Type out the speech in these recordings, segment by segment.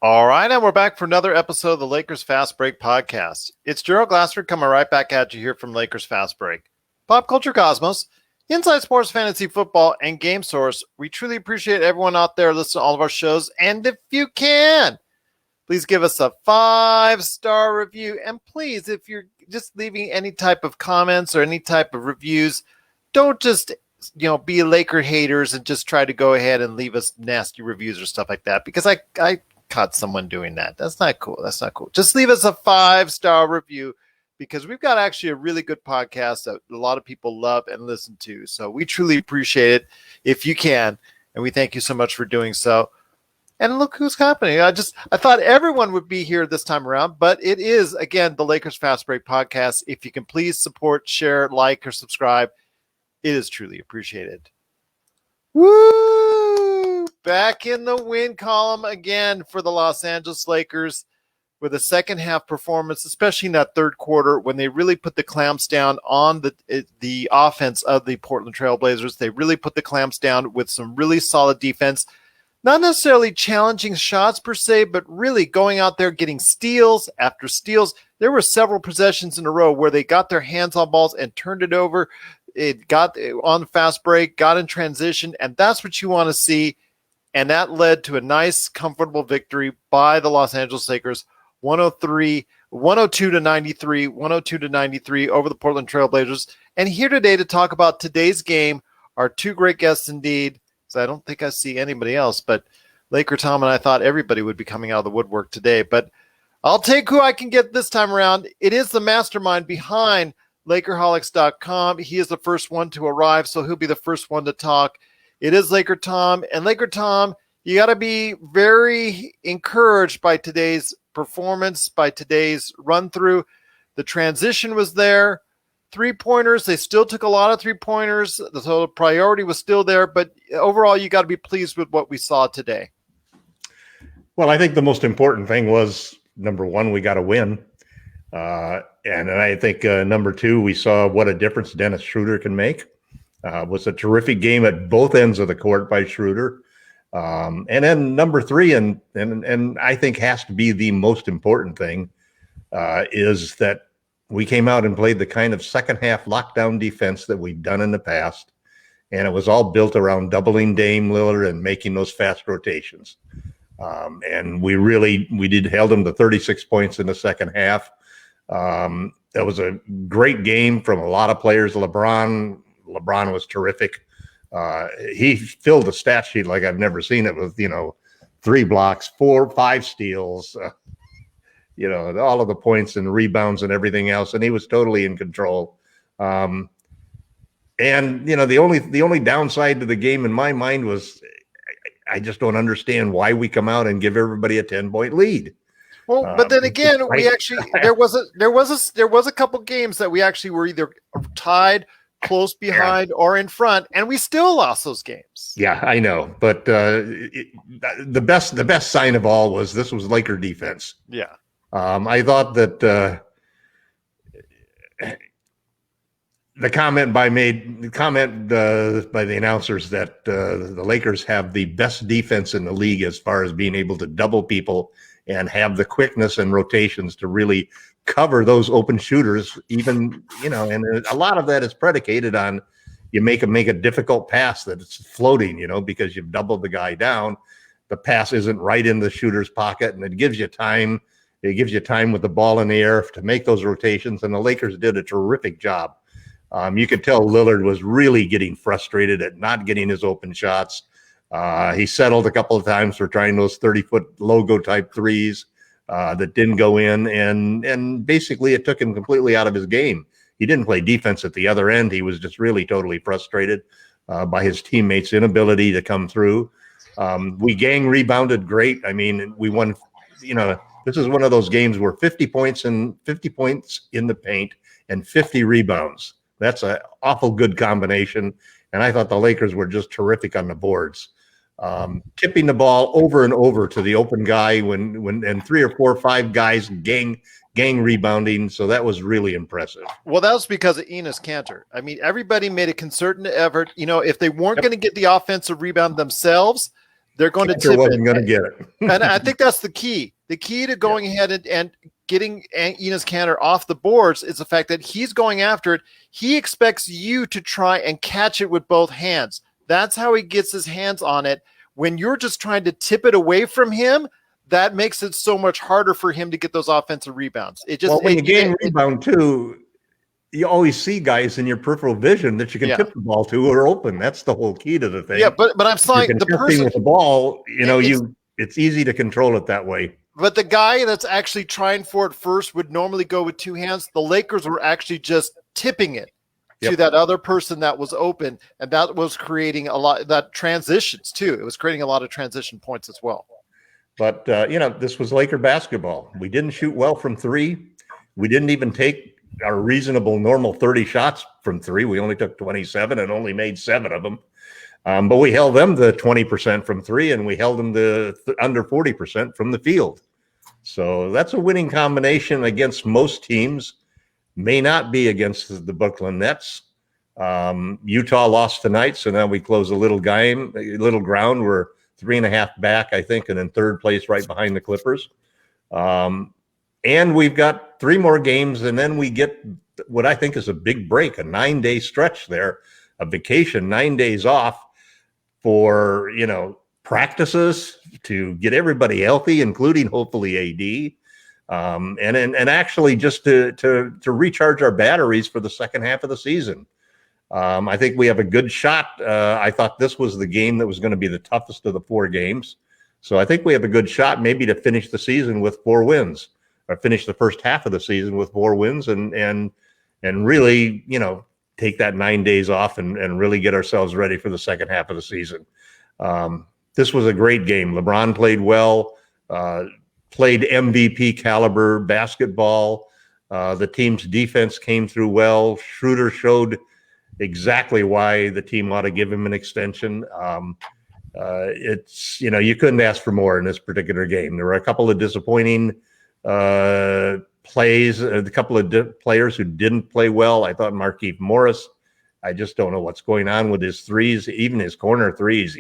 All right, and we're back for another episode of the Lakers Fast Break podcast. It's Gerald Glassford coming right back at you here from Lakers Fast Break. Pop Culture Cosmos, Inside Sports Fantasy Football, and Game Source. We truly appreciate everyone out there listening to all of our shows. And if you can, please give us a 5-star review. And please, if you're just leaving any type of comments or any type of reviews, don't just be Laker haters and just try to go ahead and leave us nasty reviews or stuff like that, because I caught someone doing that. That's not cool. Just leave us a 5-star review, because we've got actually a really good podcast that a lot of people love and listen to. So we truly appreciate it if you can, and we thank you so much for doing so. And look who's happening. I thought everyone would be here this time around, but it is, again, the Lakers Fast Break podcast. If you can please support, share, like, or subscribe, it is truly appreciated. Woo! Back in the win column again for the Los Angeles Lakers with a second half performance, especially in that third quarter when they really put the clamps down on the offense of the Portland Trail Blazers. They really put the clamps down with some really solid defense. Not necessarily challenging shots per se, but really going out there getting steals after steals. There were several possessions in a row where they got their hands on balls and turned it over. It got on fast break, got in transition, and that's what you want to see. And that led to a nice, comfortable victory by the Los Angeles Lakers, 102 to 93 over the Portland Trail Blazers. And here today to talk about today's game are two great guests indeed. So I don't think I see anybody else, but Laker Tom and I thought everybody would be coming out of the woodwork today. But I'll take who I can get this time around. It is the mastermind behind Lakerholics.com. He is the first one to arrive, so he'll be the first one to talk. It is Laker Tom. And Laker Tom, you got to be very encouraged by today's performance, by today's run-through. The transition was there. Three-pointers, they still took a lot of three-pointers, so the priority was still there. But overall, you got to be pleased with what we saw today. Well, I think the most important thing was, number one, we got a win. And I think number two, we saw what a difference Dennis Schroeder can make. It was a terrific game at both ends of the court by Schroeder. And then number three, and I think has to be the most important thing, is that we came out and played the kind of second half lockdown defense that we've done in the past. And it was all built around doubling Dame Lillard and making those fast rotations. And we held them to 36 points in the second half. That was a great game from a lot of players. LeBron was terrific. He filled the stat sheet like I've never seen it with, 3 blocks, 5 steals, all of the points and rebounds and everything else. And he was totally in control. And the only downside to the game in my mind was I just don't understand why we come out and give everybody a 10-point lead. Well, but then again, we actually there was a couple games that we actually were either tied, close behind, or in front, and we still lost those games. Yeah, I know, but the best sign of all was this was Laker defense. Yeah, I thought that the comment by the announcers that the Lakers have the best defense in the league as far as being able to double people and have the quickness and rotations to really cover those open shooters, even, and a lot of that is predicated on you make a difficult pass that it's floating, because you've doubled the guy down. The pass isn't right in the shooter's pocket, and it gives you time. It gives you time with the ball in the air to make those rotations, and the Lakers did a terrific job. You could tell Lillard was really getting frustrated at not getting his open shots. He settled a couple of times for trying those 30-foot logo type threes that didn't go in, and basically it took him completely out of his game. He didn't play defense at the other end. He was just really totally frustrated by his teammates' inability to come through. We gang rebounded great. I mean, we won. This is one of those games where 50 points in the paint and 50 rebounds. That's an awful good combination. And I thought the Lakers were just terrific on the boards. Tipping the ball over and over to the open guy and 3 or 4 or 5 guys gang rebounding. So that was really impressive. Well, that was because of Enes Kanter. I mean, everybody made a concerted effort. If they weren't going to get the offensive rebound themselves, they're going to Cantor tip wasn't it. going to get it. And I think that's the key. The key to going ahead and getting Enes Kanter off the boards is the fact that he's going after it. He expects you to try and catch it with both hands. That's how he gets his hands on it. When you're just trying to tip it away from him, that makes it so much harder for him to get those offensive rebounds. It just When you gain rebound too, you always see guys in your peripheral vision that you can tip the ball to or open. That's the whole key to the thing. Yeah, but I'm saying the person with the ball, it's easy to control it that way. But the guy that's actually trying for it first would normally go with two hands. The Lakers were actually just tipping it to that other person that was open, and that was creating a lot that transitions too. It was creating a lot of transition points as well. But this was Laker basketball. We didn't shoot well from three. We didn't even take our reasonable normal 30 shots from three. We only took 27 and only made 7 of them. But we held them to 20% from three, and we held them to under 40% from the field. So that's a winning combination against most teams. May not be against the Brooklyn Nets. Utah lost tonight, so now we close a little ground. We're 3.5 back, I think, and in third place right behind the Clippers. And we've got 3 more games, and then we get what I think is a big break, a 9-day stretch there, a vacation, 9 days off for, practices to get everybody healthy, including hopefully AD, and actually just to recharge our batteries for the second half of the season. I think we have a good shot. I thought this was the game that was going to be the toughest of the 4 games. So I think we have a good shot maybe to finish the season with 4 wins. Or finish the first half of the season with 4 wins and really, take that 9 days off and really get ourselves ready for the second half of the season. This was a great game. LeBron played well, played MVP caliber basketball. The team's defense came through well. Schroeder showed exactly why the team ought to give him an extension. It's, you couldn't ask for more in this particular game. There were a couple of disappointing plays, a couple of players who didn't play well. I thought Markieff Morris, I just don't know what's going on with his threes, even his corner threes.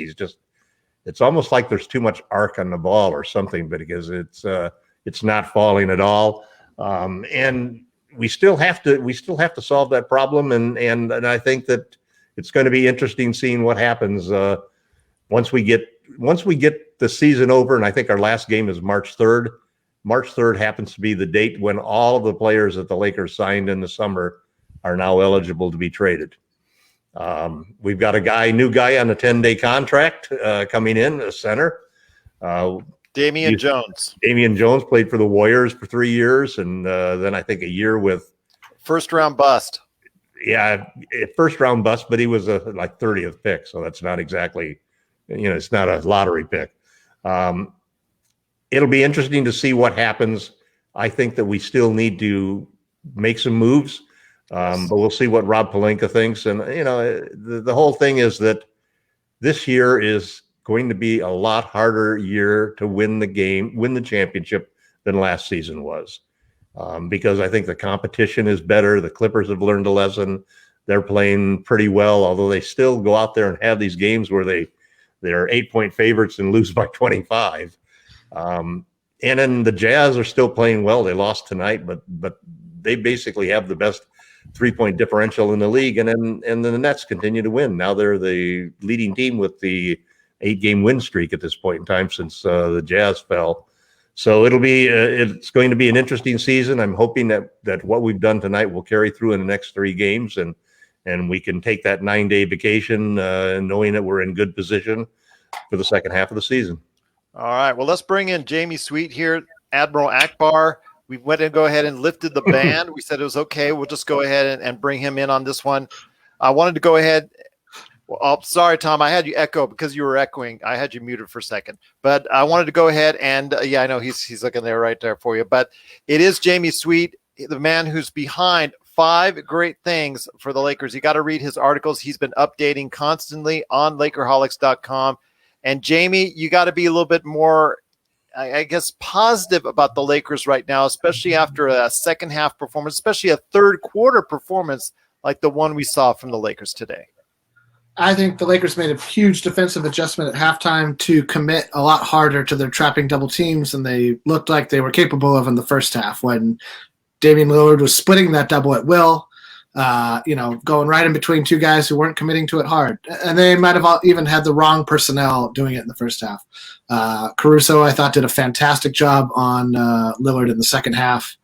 It's almost like there's too much arc on the ball or something, because it's not falling at all. And we still have to solve that problem. And I think that it's going to be interesting seeing what happens once we get the season over. And I think our last game is March 3rd. March 3rd happens to be the date when all of the players that the Lakers signed in the summer are now eligible to be traded. We've got a new guy on a 10-day contract coming in, a center. Damian Jones. Damian Jones played for the Warriors for 3 years, and then I think a year with first-round bust. Yeah, first-round bust, but he was a 30th pick, so that's not exactly, it's not a lottery pick. It'll be interesting to see what happens. I think that we still need to make some moves, but we'll see what Rob Pelinka thinks. And, the whole thing is that this year is going to be a lot harder year to win the championship than last season was, because I think the competition is better. The Clippers have learned a lesson. They're playing pretty well, although they still go out there and have these games where they're 8-point favorites and lose by 25. And then the Jazz are still playing well. They lost tonight, but they basically have the best 3-point differential in the league. And then the Nets continue to win. Now they're the leading team with the 8-game win streak at this point in time since the Jazz fell. So it's going to be an interesting season. I'm hoping that what we've done tonight will carry through in the next 3 games, and we can take that 9-day vacation knowing that we're in good position for the second half of the season. All right. Well, let's bring in Jamie Sweet here, Admiral Akbar. We went and go ahead and lifted the ban. We said it was okay. We'll just go ahead and bring him in on this one. I wanted to go ahead. Well, sorry, Tom. I had you echo because you were echoing. I had you muted for a second. But I wanted to go ahead and, I know he's looking there right there for you. But it is Jamie Sweet, the man who's behind 5 great things for the Lakers. You got to read his articles. He's been updating constantly on Lakerholics.com. And Jamie, you got to be a little bit more, I guess, positive about the Lakers right now, especially after a second half performance, especially a third quarter performance like the one we saw from the Lakers today. I think the Lakers made a huge defensive adjustment at halftime to commit a lot harder to their trapping double teams than they looked like they were capable of in the first half when Damian Lillard was splitting that double at will, going right in between two guys who weren't committing to it hard. And they might have even had the wrong personnel doing it in the first half. Caruso, I thought, did a fantastic job on Lillard in the second half.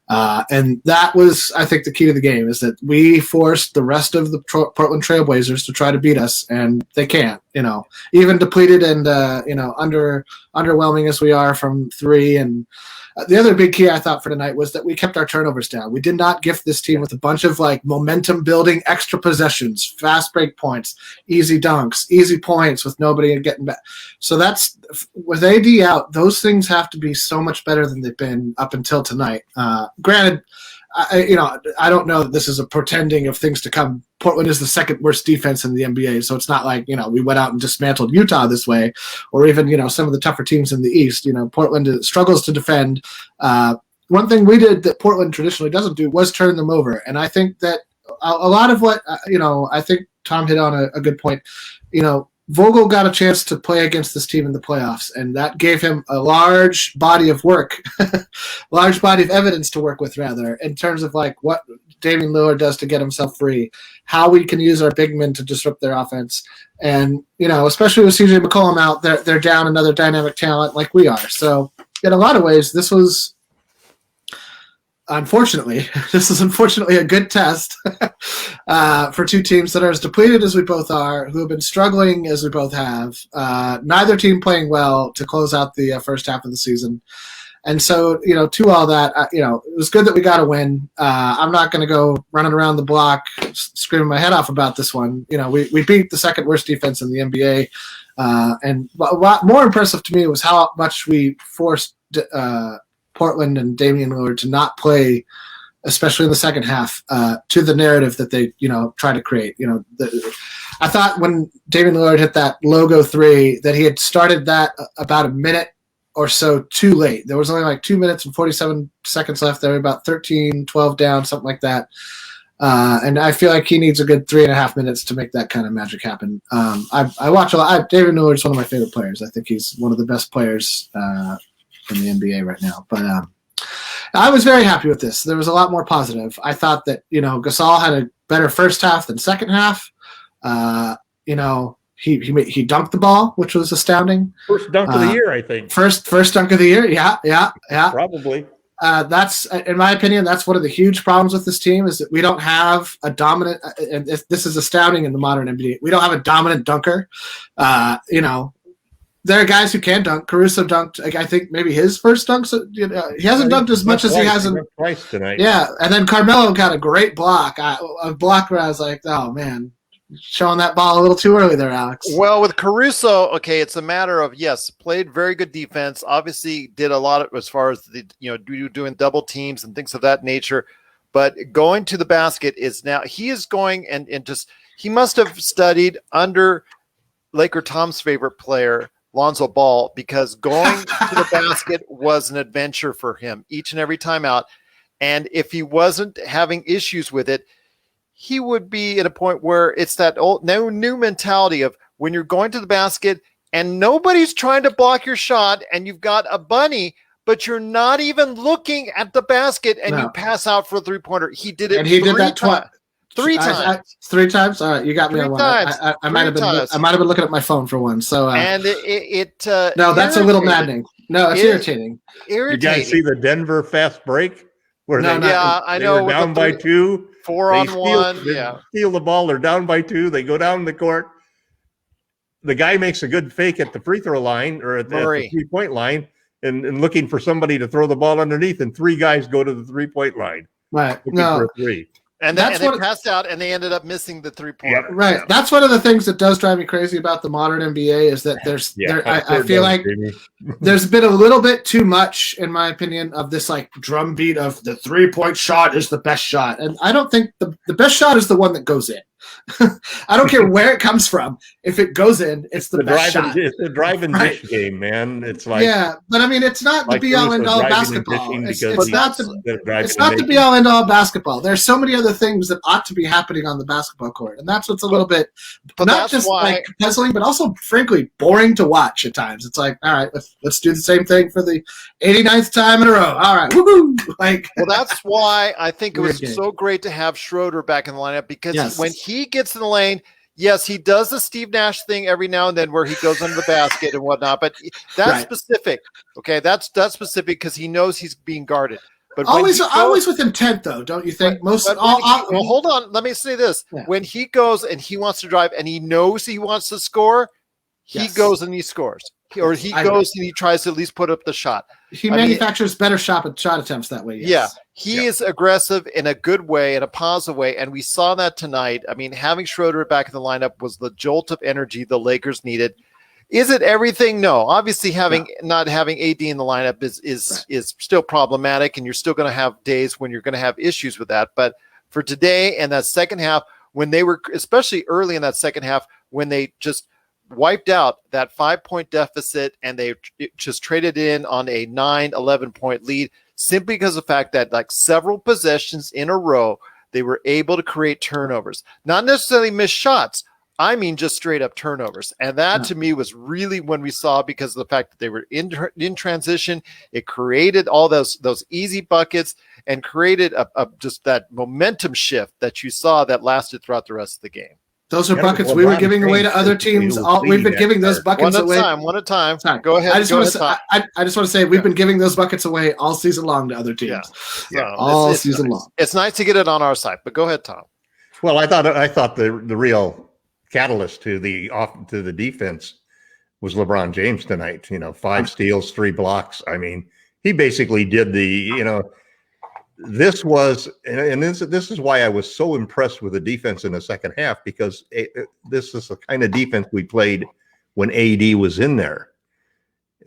And that was, I think, the key to the game is that we forced the rest of the Portland Trailblazers to try to beat us, and they can't. Even depleted and underwhelming as we are from three. And the other big key I thought for tonight was that we kept our turnovers down. We did not gift this team with a bunch of momentum building extra possessions, fast break points, easy dunks, easy points with nobody getting back. So that's with AD out, those things have to be so much better than they've been up until tonight. Granted, I don't know that this is a portending of things to come. Portland is the second worst defense in the NBA, so it's not like we went out and dismantled Utah this way, or even some of the tougher teams in the East. Portland struggles to defend. One thing we did that Portland traditionally doesn't do was turn them over, and I think that a lot of what I think Tom hit on a good point. Vogel got a chance to play against this team in the playoffs, and that gave him a large body of work, large body of evidence to work with, rather, in terms of what Damian Lillard does to get himself free, how we can use our big men to disrupt their offense. And, especially with CJ McCollum out, they're down another dynamic talent like we are. So in a lot of ways, this is unfortunately a good test for two teams that are as depleted as we both are, who have been struggling as we both have. Neither team playing well to close out the first half of the season. And so, to all that, it was good that we got a win. I'm not going to go running around the block screaming my head off about this one. We beat the second worst defense in the NBA. And what more impressive to me was how much we forced Portland and Damian Lillard to not play, especially in the second half, to the narrative that they, try to create. I thought when Damian Lillard hit that logo three that he had started that about a minute or so too late. There was only 2 minutes and 47 seconds left. They were about 13-12 down, something like that. And I feel like he needs a good 3.5 minutes to make that kind of magic happen. I watch a lot. Damian Lillard's one of my favorite players. I think he's one of the best players in the NBA right now. But I was very happy with this. There was a lot more positive. I thought that, Gasol had a better first half than second half. He dunked the ball, which was astounding. First dunk of the year, I think. First dunk of the year. Yeah. Probably. That's, in my opinion, that's one of the huge problems with this team is that we don't have a dominant, and this is astounding in the modern NBA. We don't have a dominant dunker. There are guys who can dunk. Caruso dunked, I think maybe his first dunk. So, he hasn't dunked as much as he has twice tonight. Yeah, and then Carmelo got a great block. A block where I was like, oh man, showing that ball a little too early there, Alex. Well, with Caruso, okay, it's a matter of, yes, played very good defense. Obviously, did a lot of, as far as the doing double teams and things of that nature. But going to the basket is now he is going and just he must have studied under Laker Tom's favorite player, Lonzo Ball, because going to the basket was an adventure for him each and every time out. And if he wasn't having issues with it, he would be at a point where it's that old new mentality of when you're going to the basket and nobody's trying to block your shot and you've got a bunny, but you're not even looking at the basket and you pass out for a three-pointer. He did it. And he did that twice. Three times. 3 times. All right, you got me on one. I might have been looking at my phone for one. So and no, that's a little maddening. No, it's irritating. You guys see the Denver fast break where I know. Were down by 2, 4-on-1. Steal the ball. They're down by 2. They go down the court. The guy makes a good fake at the free throw line or at the 3-point line, and looking for somebody to throw the ball underneath, and 3 guys go to the 3-point line. Right. For a 3. And they passed out, and they ended up missing the 3-pointer. Yeah, right. That's one of the things that does drive me crazy about the modern NBA is that I feel like there's been a little bit too much, in my opinion, of this drumbeat of the 3-point shot is the best shot. And I don't think the best shot is the one that goes in. I don't care where it comes from. If it goes in, it's the best shot. It's a drive and dish game, man. It's like, yeah, but I mean, it's not the like be all end all driving and basketball. dishing It's because not he's the it's not the be all end all basketball. There's so many other things that ought to be happening on the basketball court, and that's what's a little bit not just like puzzling, but also frankly boring to watch at times. It's like, all right, let's do the same thing for the 89th time in a row. All right, woohoo! Like, well, that's why I think it was so great to have Schroeder back in the lineup, because when he gets in the lane, yes, he does the Steve Nash thing every now and then where he goes under the basket and whatnot, but that's specific. Okay, that's specific because he knows he's being guarded. But always with intent, though, don't you think? Well, hold on. Let me say this: when he goes and he wants to drive and he knows he wants to score, he goes and he scores. Or he goes and he tries to at least put up the shot. He manufactures better shot attempts that way. Yes. Yeah, he is aggressive in a good way, in a positive way, and we saw that tonight. I mean, having Schroeder back in the lineup was the jolt of energy the Lakers needed. Is it everything? No. Obviously, not having AD in the lineup is still problematic, and you're still going to have days when you're going to have issues with that. But for today and that second half, when they were, especially early in that second half, when they just wiped out that 5-point deficit and they just traded in on a 9-11 point lead simply because of the fact that like several possessions in a row, they were able to create turnovers, not necessarily missed shots. I mean, just straight up turnovers. And that to me was really when we saw, because of the fact that they were in transition, it created all those easy buckets and created a just that momentum shift that you saw that lasted throughout the rest of the game. Those are buckets we were giving away to other teams. We've been giving those buckets away. One at a time. Sorry. Go ahead. I just want to say we've been giving those buckets away all season long to other teams. Yeah. All season long. It's nice to get it on our side, but go ahead, Tom. Well, I thought the real catalyst to the defense was LeBron James tonight. 5 steals, 3 blocks. I mean, he basically did this was, and this is why I was so impressed with the defense in the second half, because this is the kind of defense we played when AD was in there.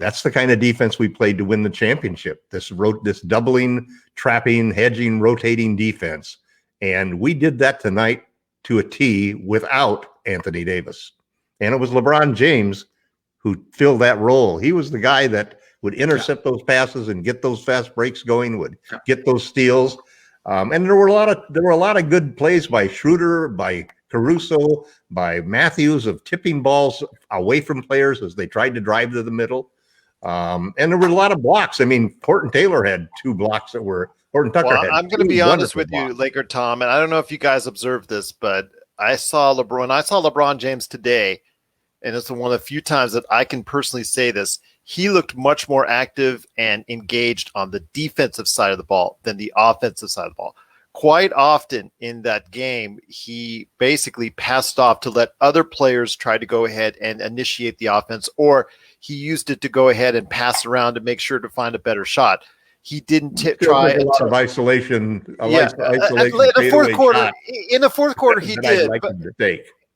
That's the kind of defense we played to win the championship. This doubling, trapping, hedging, rotating defense. And we did that tonight to a T without Anthony Davis. And it was LeBron James who filled that role. He was the guy that would intercept those passes and get those fast breaks going, would get those steals. And there were a lot of good plays by Schroeder, by Caruso, by Matthews of tipping balls away from players as they tried to drive to the middle. And there were a lot of blocks. I mean, Horton Taylor had 2 blocks that were Horton Tucker had. I'm going to be honest with you, Laker Tom, and I don't know if you guys observed this, but I saw LeBron James today, and it's one of the few times that I can personally say this. He looked much more active and engaged on the defensive side of the ball than the offensive side of the ball. Quite often in that game, he basically passed off to let other players try to go ahead and initiate the offense, or he used it to go ahead and pass around to make sure to find a better shot. He didn't try a lot of isolation. In the fourth quarter, he did.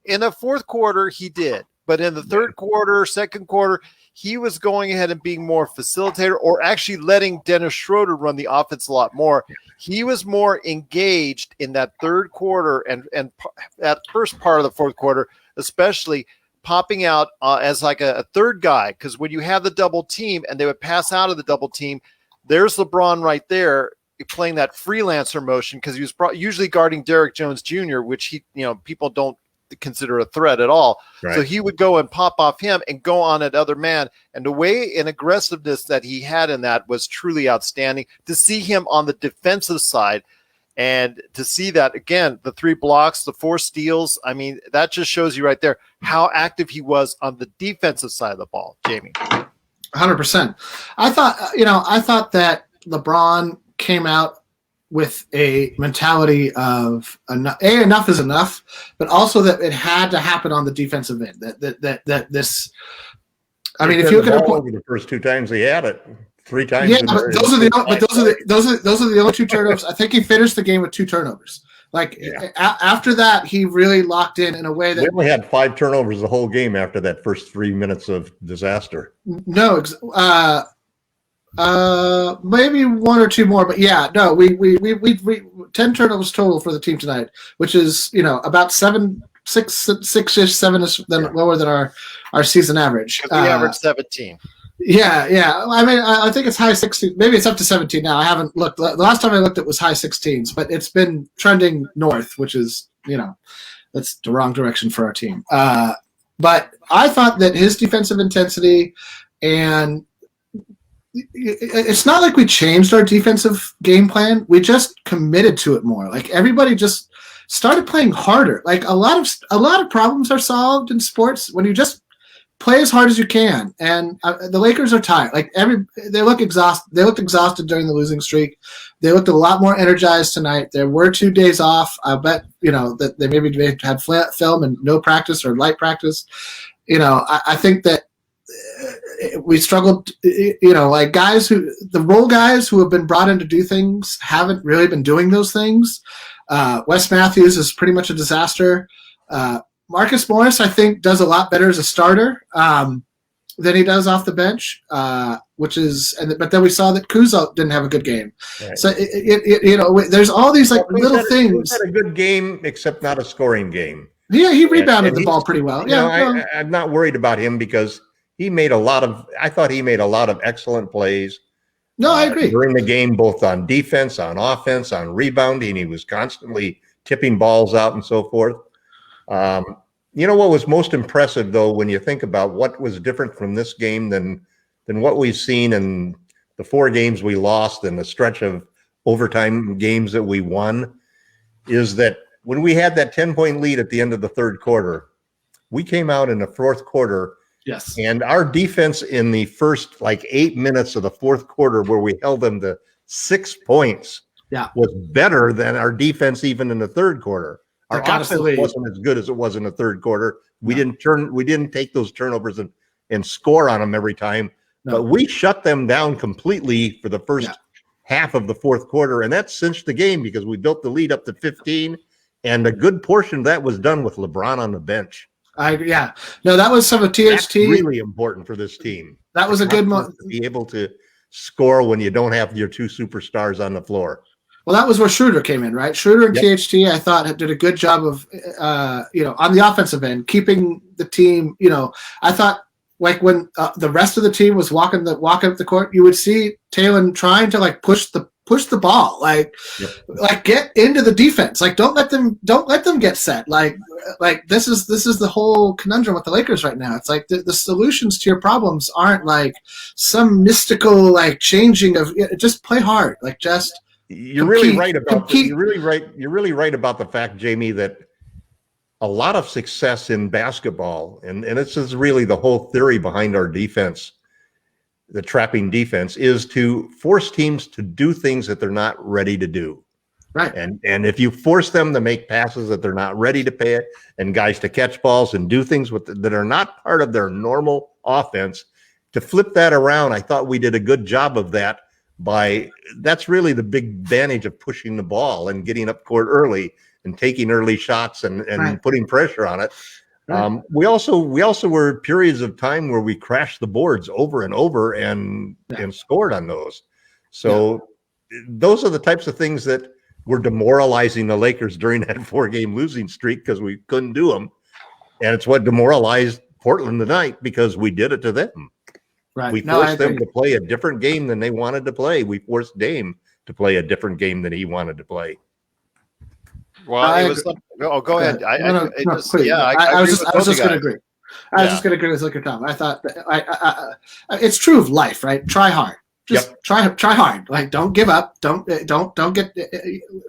In the fourth quarter, he did. But in the third quarter, second quarter, he was going ahead and being more facilitator, or actually letting Dennis Schroeder run the offense a lot more. He was more engaged in that third quarter and that first part of the fourth quarter, especially popping out as like a third guy. Because when you have the double team and they would pass out of the double team, there's LeBron right there playing that freelancer motion, because he was usually guarding Derrick Jones Jr., which people don't consider a threat at all. Right. So he would go and pop off him and go on at other man. And the way and aggressiveness that he had in that was truly outstanding. To see him on the defensive side and to see that, again, the 3 blocks, the 4 steals, I mean, that just shows you right there how active he was on the defensive side of the ball, Jamie. 100%. I thought that LeBron came out with a mentality of enough is enough, but also that it had to happen on the defensive end. That this, I mean, if you look at the first 2 times he had it, 3 times. Yeah, but those are the only 2 turnovers. I think he finished the game with 2 turnovers. After that, he really locked in a way that we only had 5 turnovers the whole game after that first 3 minutes of disaster. No, Maybe one or two more, but yeah, no, we 10 turnovers total for the team tonight, which is about 6-ish, 7-ish lower than our season average. Because we average 17. Yeah. I mean, I think it's high 16. Maybe it's up to 17 now. I haven't looked. The last time I looked, it was high 16s, but it's been trending north, which is that's the wrong direction for our team. But I thought that his defensive intensity, and it's not like we changed our defensive game plan. We just committed to it more. Like everybody just started playing harder. Like a lot of problems are solved in sports when you just play as hard as you can. And the Lakers are tired. Like they look exhausted. They looked exhausted during the losing streak. They looked a lot more energized tonight. There were 2 days off. I bet that they maybe had flat film and no practice or light practice. I think that we struggled. Like the role guys who have been brought in to do things haven't really been doing those things. Wes Matthews is pretty much a disaster. Marcus Morris, I think, does a lot better as a starter than he does off the bench, but then we saw that Kuzo didn't have a good game. Right. So there's all these little things. He had a good game, except not a scoring game. Yeah, he rebounded the ball pretty well. Yeah, I'm not worried about him because I thought he made a lot of excellent plays. No, I agree. During the game, both on defense, on offense, on rebounding, he was constantly tipping balls out and so forth. What was most impressive, though, when you think about what was different from this game than what we've seen in the 4 games we lost and the stretch of overtime games that we won, is that when we had that 10-point lead at the end of the third quarter, we came out in the fourth quarter. Yes. And our defense in the first 8 minutes of the fourth quarter, where we held them to 6 points, was better than our defense even in the third quarter. Our offense wasn't as good as it was in the third quarter. We didn't take those turnovers and score on them every time. No. But we shut them down completely for the first half of the fourth quarter, and that cinched the game because we built the lead up to 15, and a good portion of that was done with LeBron on the bench. No, that was some of THT. That's really important for this team. That was a good moment to be able to score when you don't have your 2 superstars on the floor. Well, that was where Schroeder came in, right? Schroeder and THT, I thought, did a good job of, on the offensive end, keeping the team. I thought when the rest of the team was walking up the court, you would see Talon trying to push the ball, get into the defense. Don't let them get set. This is the whole conundrum with the Lakers right now. It's the solutions to your problems aren't some mystical changing of just play hard. You're really right about you're really right about the fact, Jamie, that a lot of success in basketball, and this is really the whole theory behind our defense, the trapping defense, is to force teams to do things that they're not ready to do. Right. And if you force them to make passes that they're not ready to pay it, and guys to catch balls and do things that are not part of their normal offense, to flip that around, I thought we did a good job of that. That's really the big advantage of pushing the ball and getting up court early and taking early shots and putting pressure on it. Right. We also were periods of time where we crashed the boards over and over and scored on those. So those are the types of things that were demoralizing the Lakers during that 4-game losing streak because we couldn't do them. And it's what demoralized Portland tonight because we did it to them. Right. We forced them to play a different game than they wanted to play. We forced Dame to play a different game than he wanted to play. Well, go ahead. I was just going to agree. I was just going to agree with Liquor Tom. I thought it's true of life, right? Try hard. Just try hard. Don't give up. Don't get.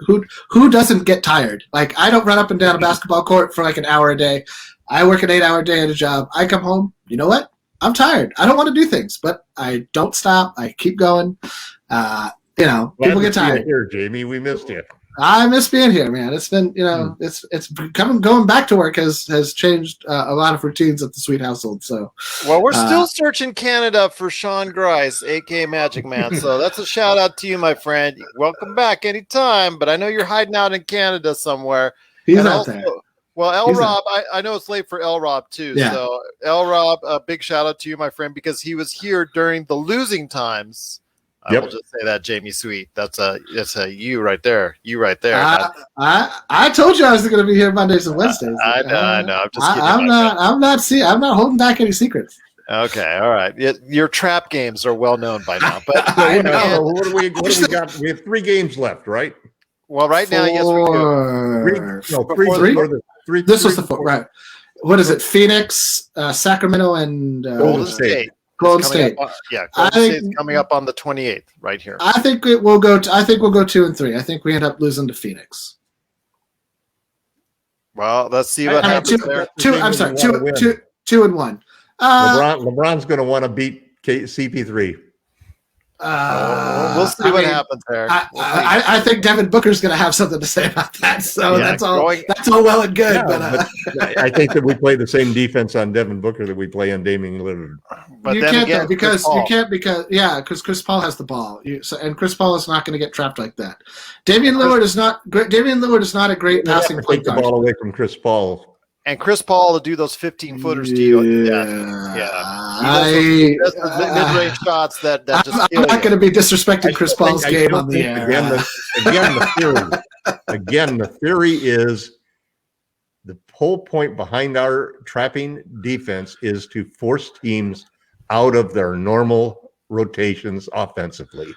Who doesn't get tired? I don't run up and down a basketball court for an hour a day. I work an 8-hour day at a job. I come home. You know what? I'm tired. I don't want to do things, but I don't stop. I keep going. People get tired. Here, Jamie, we missed you. I miss being here, man. It's been, it's going back to work has changed a lot of routines at the Sweet household. So, well, we're still searching Canada for Sean Grice, aka Magic Man. So that's a shout out to you, my friend. Welcome back anytime. But I know you're hiding out in Canada somewhere. He's out there. Well, L. Rob, I know it's late for L. Rob too. Yeah. So L. Rob, a big shout out to you, my friend, because he was here during the losing times I will just say that, Jamie Sweet. That's a you right there. You right there. I told you I was going to be here Mondays and Wednesdays. I know. I'm just kidding. I'm not holding back any secrets. Okay, all right. Your trap games are well known by now. But what do we got? We have 3 games left, right? Well, right now, yes, we do. Three. This was the 4, right? What is it? Phoenix, Sacramento, and Golden State. Golden State. Golden State's coming up on the 28th, right here. I think we'll go 2 and 3. I think we end up losing to Phoenix. Well, let's see what happens there. 2 and 1. LeBron's going to want to beat CP3. We'll see what happens there. I think Devin Booker's going to have something to say about that. So that's all well and good. Yeah, but I think that we play the same defense on Devin Booker that we play on Damian Lillard. But you can't because Chris Paul has the ball, and Chris Paul is not going to get trapped like that. Damian Lillard is not a great passing point guard. Take the ball away from Chris Paul. And Chris Paul to do those 15-footers to you. He does the mid-range shots that just I'm not going to be disrespecting Chris Paul's game on the air. Again, the theory is the whole point behind our trapping defense is to force teams out of their normal rotations offensively.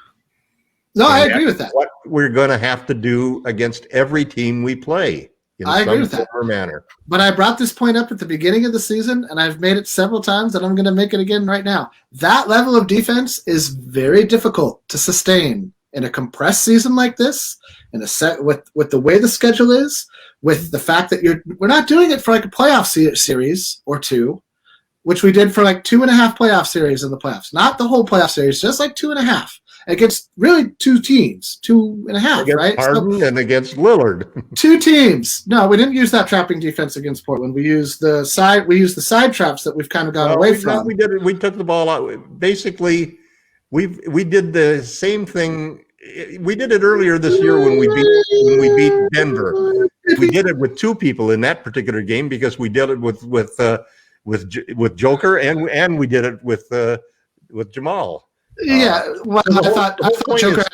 No, I agree with that. What we're going to have to do against every team we play. I agree with that. Manner. But I brought this point up at the beginning of the season, and I've made it several times, and I'm going to make it again right now. That level of defense is very difficult to sustain in a compressed season like this, in a set with the way the schedule is, with the fact that we're not doing it for like a playoff series or 2, which we did for like 2.5 playoff series in the playoffs. Not the whole playoff series, just like 2.5. Against really 2 teams, 2.5, against right? Harden and against Lillard. 2 teams. No, we didn't use that trapping defense against Portland. We used the side traps that we've kind of gone away from. We did it. We took the ball out. Basically, we did the same thing. We did it earlier this year when we beat Denver. We did it with 2 people in that particular game because we did it with Joker and we did it with Jamal. Yeah, well, I thought Joker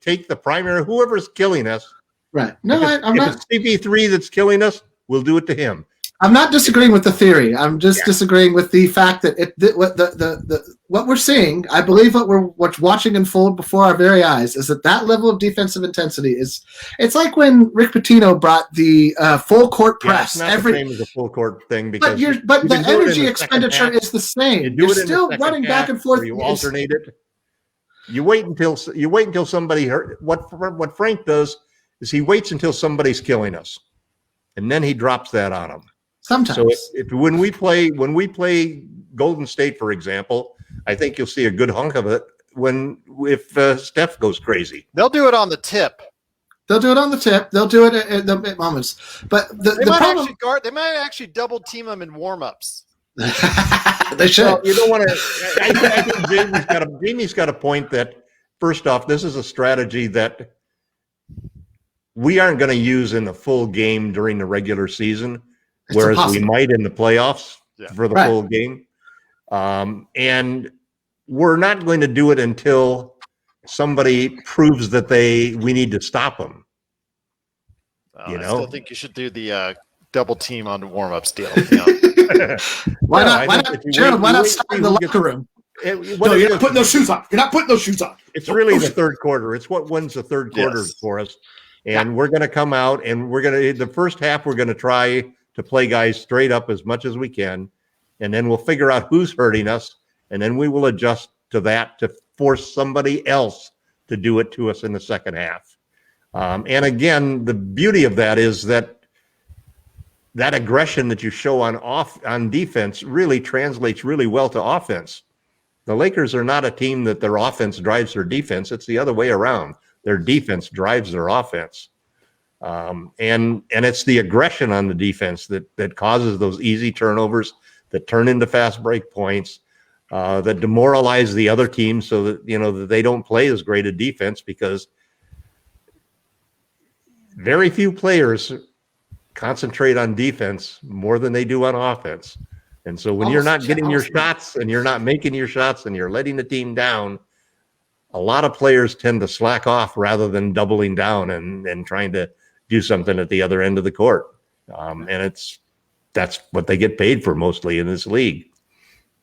take the primary, whoever's killing us. Right. No, I'm not. If it's CP3 that's killing us, we'll do it to him. I'm not disagreeing with the theory. I'm just disagreeing with the fact that what we're seeing. I believe what's watching unfold before our very eyes is that level of defensive intensity is. It's like when Rick Pitino brought the full court press. It's not the same as a full court thing because but the energy expenditure is the same. You're still running back and forth. You alternate it. You wait until somebody hurt. What Frank does is he waits until somebody's killing us, and then he drops that on them. Sometimes. So when we play Golden State, for example, I think you'll see a good hunk of it if Steph goes crazy. They'll do it on the tip. They'll do it on the tip. They'll do it at moments. But they might actually double team them in warm-ups. They should. Well, you don't want to. I think Jamie's got a point that first off, this is a strategy that we aren't going to use in the full game during the regular season. Whereas we might in the playoffs for the full game. And we're not going to do it until somebody proves that we need to stop them. I still think you should do the double team on the warm-ups deal. Why not, Gerald? Why not start in the locker room? You're not putting those shoes on. You're not putting those shoes on. It's really the third quarter. It's what wins the third quarter for us. And we're going to come out and the first half, we're going to try to play guys straight up as much as we can, and then we'll figure out who's hurting us, and then we will adjust to that to force somebody else to do it to us in the second half. And again, the beauty of that is that aggression that you show on defense really translates really well to offense. The Lakers are not a team that their offense drives their defense. It's the other way around. Their defense drives their offense. And it's the aggression on the defense that causes those easy turnovers that turn into fast break points, that demoralize the other team so that that they don't play as great a defense because very few players concentrate on defense more than they do on offense. And so when you're not getting your shots and you're not making your shots and you're letting the team down, a lot of players tend to slack off rather than doubling down and trying to do something at the other end of the court. And that's what they get paid for mostly in this league.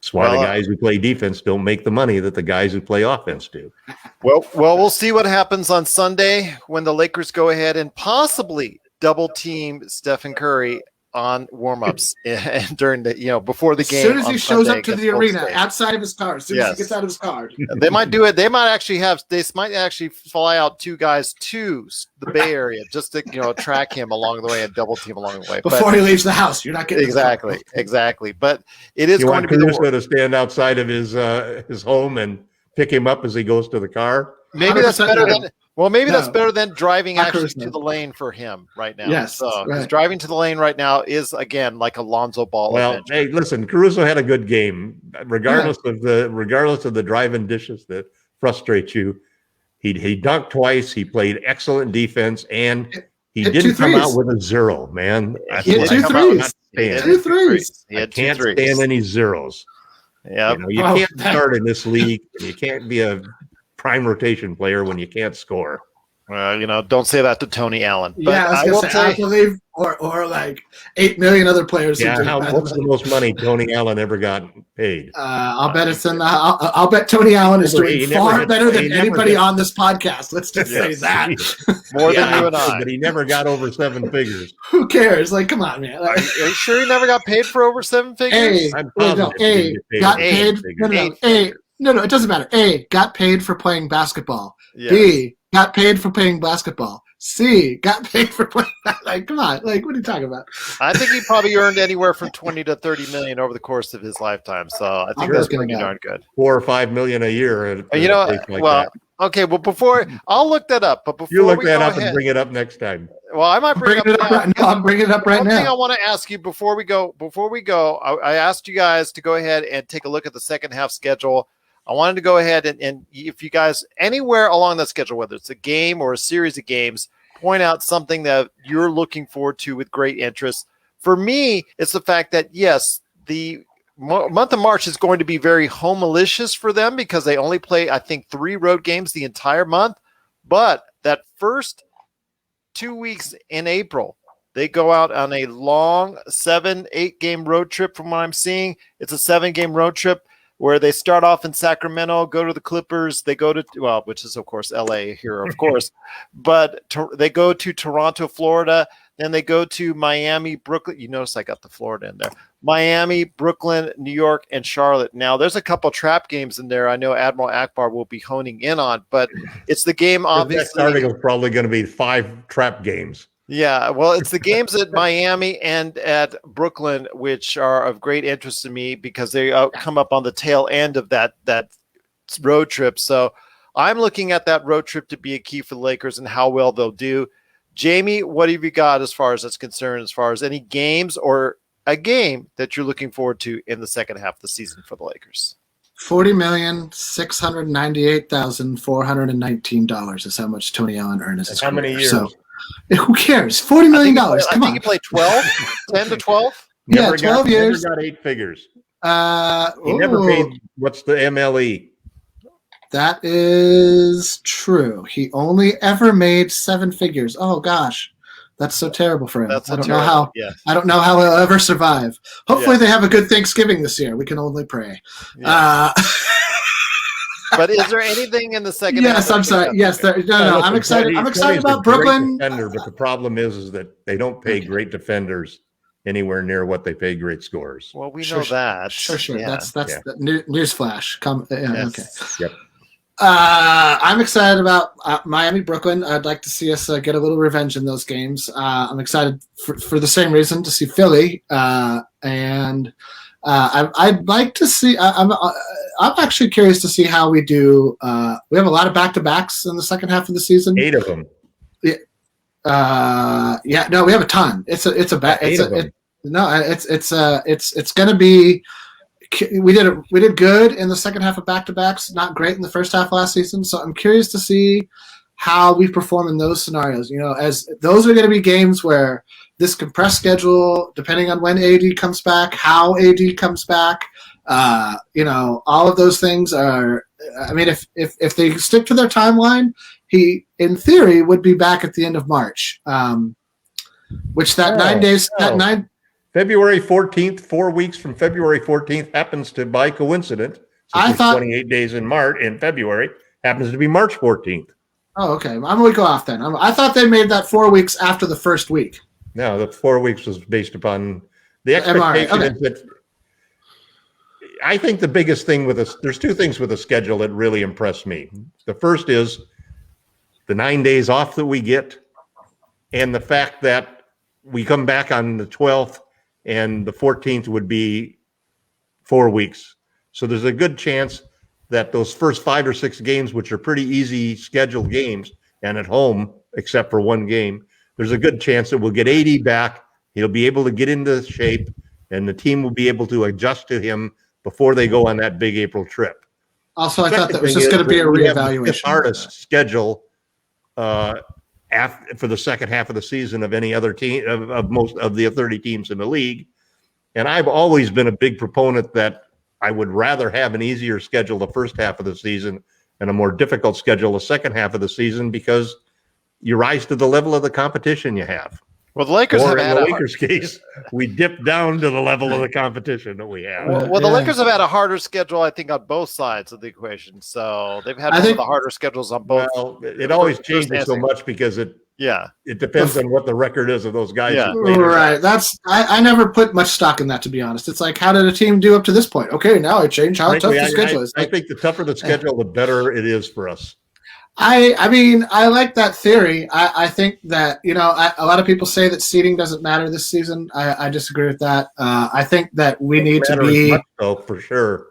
That's why the guys who play defense don't make the money that the guys who play offense do. Well, we'll see what happens on Sunday when the Lakers go ahead and possibly double team Stephen Curry on warm-ups and during the before the game. As soon as he shows Sunday up to the arena, outside of his car, as soon as he gets out of his car. They might do it. They might actually fly out two guys to the Bay Area just to track him along the way and double team along the way. Before he leaves the house. You're not getting exactly. But it is going to be Caruso to stand outside of his home and pick him up as he goes to the car. Maybe that's better than that's better than driving actually to the lane for him right now. Yes, because driving to the lane right now is again like a Lonzo Ball. Well, adventure. hey, listen, Caruso had a good game, regardless of the driving dishes that frustrate you. He dunked twice. He played excellent defense, and he didn't come out with a zero. Man, he had two threes. Two threes. I can't stand any zeros. Yeah, you can't start in this league. You can't be a prime rotation player when you can't score. Well, don't say that to Tony Allen. But I was going to say, I believe, or like 8 million other players. Yeah, what's the most money Tony Allen ever got paid? I'll bet it's in the. I'll bet Tony Allen is doing far better than anybody on this podcast. Let's just say that. More than you and I. But he never got over 7 figures. Who cares? Like, come on, man. Are you sure he never got paid for over 7 figures? Got paid. No, it doesn't matter. A, got paid for playing basketball. Yes. B, got paid for playing basketball. C, got paid for playing. Like, come on. Like, what are you talking about? I think he probably earned anywhere from 20 to 30 million over the course of his lifetime. So I think that's pretty darn good. 4 or 5 million a year. Okay. Well, I'll look that up. But before you look that up and bring it up next time. Well, I might bring it up now. I'm bringing it up right now. One thing I want to ask you before we go, I asked you guys to go ahead and take a look at the second half schedule. I wanted to go ahead and if you guys anywhere along that schedule, whether it's a game or a series of games, point out something that you're looking forward to with great interest. For me, it's the fact that, yes, the month of March is going to be very home-malicious for them because they only play, I think, 3 road games the entire month. But that first 2 weeks in April, they go out on a long 7-8 game road trip from what I'm seeing. It's a 7-game road trip where they start off in Sacramento, go to the Clippers, they go to, which is, of course, LA here, of course, but they go to Toronto, Florida, then they go to Miami, Brooklyn. You notice I got the Florida in there. Miami, Brooklyn, New York, and Charlotte. Now, there's a couple trap games in there I know Admiral Akbar will be honing in on, but it's the game, obviously. Next article is probably going to be 5 trap games. Yeah, well, it's the games at Miami and at Brooklyn, which are of great interest to me because they come up on the tail end of that road trip. So I'm looking at that road trip to be a key for the Lakers and how well they'll do. Jamie, what have you got as far as that's concerned, as far as any games or a game that you're looking forward to in the second half of the season for the Lakers? $40,698,419 is how much Tony Allen earned as his career. How many years? So, who cares? $40 million. I think he played 12, 10 to 12. Yeah, 12 years. Never got 8 figures. He never paid. What's the MLE? That is true. He only ever made 7 figures. Oh gosh, that's so terrible for him. I don't know how he'll ever survive. Hopefully, they have a good Thanksgiving this year. We can only pray. Yeah. But is there anything in the second? Yes, I'm sorry. Yes, I'm excited. I'm excited about Brooklyn. Defender, but the problem is that they don't pay great defenders anywhere near what they pay great scorers. Well, we know that. Sure. Yeah. That's the newsflash. Yes. Okay. Yep. I'm excited about Miami, Brooklyn. I'd like to see us get a little revenge in those games. I'm excited for the same reason to see Philly, and I'd like to see. I'm actually curious to see how we do. We have a lot of back-to-backs in the second half of the season. 8 of them. Yeah. No, we have a ton. It's going to be. We did good in the second half of back-to-backs. Not great in the first half last season. So I'm curious to see how we perform in those scenarios. As those are going to be games where this compressed schedule, depending on when AD comes back, how AD comes back, All of those things are. I mean, if they stick to their timeline, he, in theory, would be back at the end of March. Which that 9 days, that 9. February 14th, 4 weeks from February 14th happens to, by coincidence, I thought 28 days in February happens to be March 14th. Oh, okay. I'm a week off then. I thought they made that 4 weeks after the first week. No, the 4 weeks was based upon the expectation is that. I think the biggest thing there's two things with the schedule that really impress me. The first is the 9 days off that we get, and the fact that we come back on the 12th and the 14th would be 4 weeks. So there's a good chance that those first 5 or 6 games, which are pretty easy scheduled games and at home, except for one game, there's a good chance that we'll get AD back. He'll be able to get into shape, and the team will be able to adjust to him before they go on that big April trip. Also, I thought that was just going to be a reevaluation. The hardest schedule for the second half of the season of any other team of most of the 30 teams in the league. And I've always been a big proponent that I would rather have an easier schedule the first half of the season and a more difficult schedule the second half of the season, because you rise to the level of the competition you have. Well, the Lakers or have in had the Lakers case, we dip down to the level of the competition that we have. Well, the Lakers have had a harder schedule, I think, on both sides of the equation. So they've had one of the harder schedules on both. Well, it always changes so much because it depends on what the record is of those guys. Yeah. Right. I never put much stock in that, to be honest. It's like, how did a team do up to this point? Okay, now I change how tough the schedule is. I think the tougher the schedule, the better it is for us. I mean, I like that theory. I think that, a lot of people say that seeding doesn't matter this season. I disagree with that. I think that we need to be. For sure.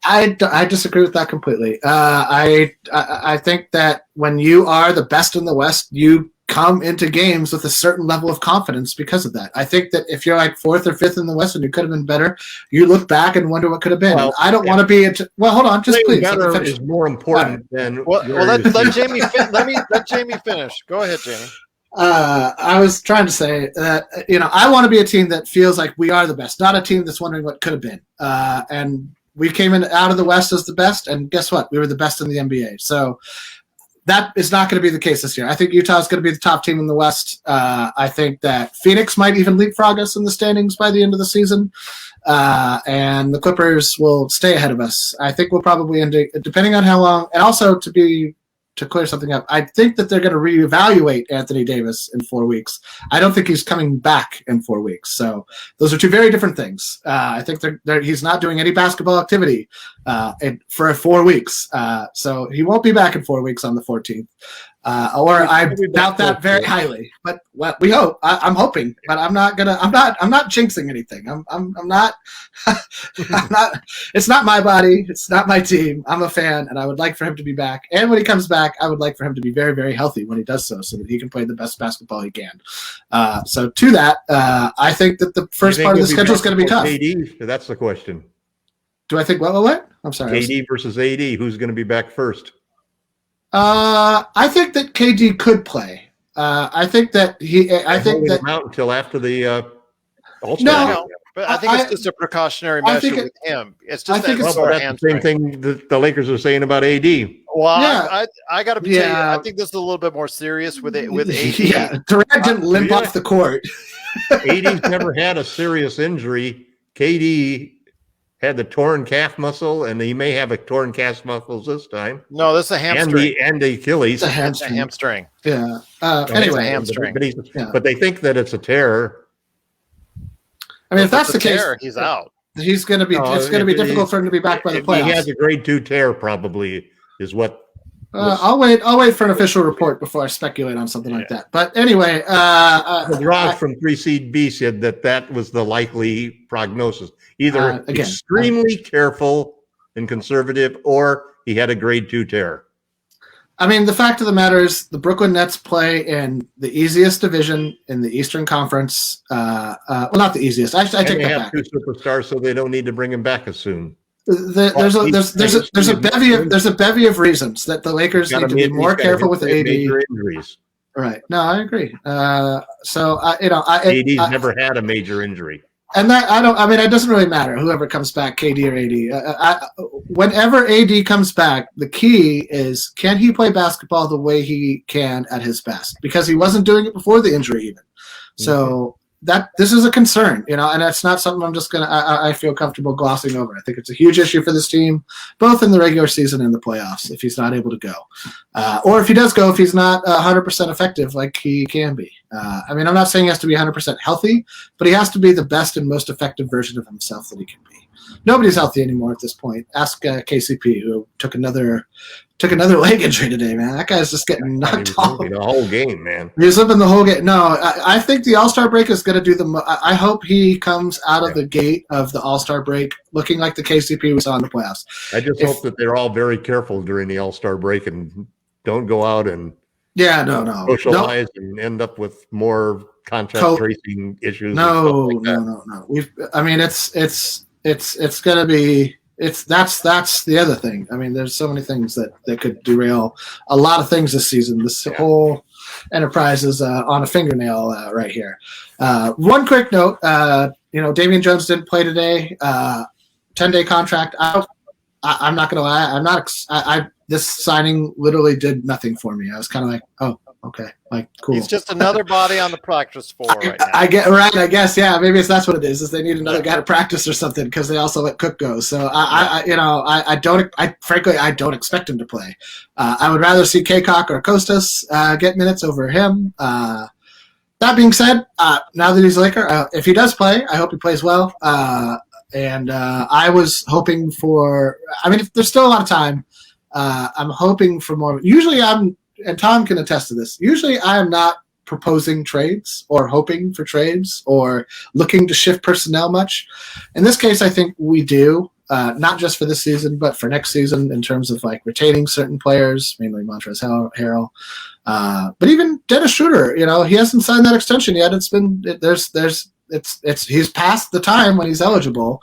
I disagree with that completely. I think that when you are the best in the West, you come into games with a certain level of confidence because of that. I think that if you're like 4th or 5th in the West and you could have been better, you look back and wonder what could have been. Well, I don't want to be. Hold on, just please. Better is more important than. Let Jamie. Let Jamie finish. Go ahead, Jamie. I was trying to say that I want to be a team that feels like we are the best, not a team that's wondering what could have been. And we came out of the West as the best, and guess what? We were the best in the NBA. So. That is not going to be the case this year. I think Utah is going to be the top team in the West. I think that Phoenix might even leapfrog us in the standings by the end of the season. And the Clippers will stay ahead of us. I think we'll probably end it, depending on how long. And also, to clear something up, I think that they're going to reevaluate Anthony Davis in 4 weeks. I don't think he's coming back in 4 weeks. So those are two very different things. I think he's not doing any basketball activity for 4 weeks. So he won't be back in 4 weeks on the 14th. Or I doubt that very highly, but we hope. I'm hoping, but I'm not jinxing anything. I'm not. It's not my body. It's not my team. I'm a fan, and I would like for him to be back. And when he comes back, I would like for him to be very, very healthy when he does so that he can play the best basketball he can. So to that, I think that the first part of the schedule is going to be tough. KD, that's the question. Do I think what? I'm sorry. KD versus AD. Who's going to be back first? I think that KD could play. I think that I think that out until after the All-Star. No, but I think it's just a precautionary measure with him. It's just that's the same thing that the Lakers are saying about AD. Well, yeah. I got to tell you, I think this is a little bit more serious with AD. Yeah, Durant didn't limp off the court. AD's never had a serious injury. KD had the torn calf muscle, and he may have a torn calf muscles this time. No, this is a hamstring. And the Achilles. It's a hamstring. Yeah. Anyway, hamstring. But they think that it's a tear. I mean, if that's the case, he's out. He's going to be. It's going to be difficult for him to be back by the playoffs. He has a grade 2 tear, probably, is what. I'll wait for an official report before I speculate on something like that. But anyway, Ross from 3CD said that was the likely prognosis. Either extremely careful and conservative, or he had a grade 2 tear. I mean, the fact of the matter is the Brooklyn Nets play in the easiest division in the Eastern Conference. Well, not the easiest. I take that back. They have 2 superstars, so they don't need to bring him back as soon. There's a bevy of reasons that the Lakers need to be more careful with AD. Major injuries. Right. No, I agree. AD's never had a major injury. And that it doesn't really matter whoever comes back, KD or AD. Whenever AD comes back, the key is, can he play basketball the way he can at his best? Because he wasn't doing it before the injury even. So this is a concern, and that's not something I'm just going to, I feel comfortable glossing over. I think it's a huge issue for this team, both in the regular season and the playoffs, if he's not able to go. Or if he does go, if he's not 100% effective like he can be. I'm not saying he has to be 100% healthy, but he has to be the best and most effective version of himself that he can be. Nobody's healthy anymore at this point. Ask KCP, who took another leg injury today, man. That guy's just getting knocked off. The whole game, man. He's living the whole game. No, I think the All-Star break is going to do I hope he comes out of the gate of the All-Star break looking like the KCP we saw in the playoffs. I just hope that they're all very careful during the All-Star break and don't go out and socialize and end up with more contact tracing issues. No. It's going to be. That's the other thing. There's so many things that could derail a lot of things this season. This whole enterprise is on a fingernail right here. One quick note, Damian Jones didn't play today. 10-day contract out. I'm not gonna lie. This signing literally did nothing for me. I was kind of like, oh, okay, like cool. He's just another body on the practice floor right now. I guess, yeah. Maybe that's what it is they need another guy to practice or something because they also let Cook go. So I don't expect him to play. I would rather see Kaycock or Kostas get minutes over him. That being said, now that he's a Laker, if he does play, I hope he plays well. And I was hoping for. There's still a lot of time. I'm hoping for more. Usually, and Tom can attest to this. Usually, I am not proposing trades or hoping for trades or looking to shift personnel much. In this case, I think we do, not just for this season, but for next season in terms of like retaining certain players, mainly Montrezl Harrell. But even Dennis Schroeder, he hasn't signed that extension yet. He's past the time when he's eligible.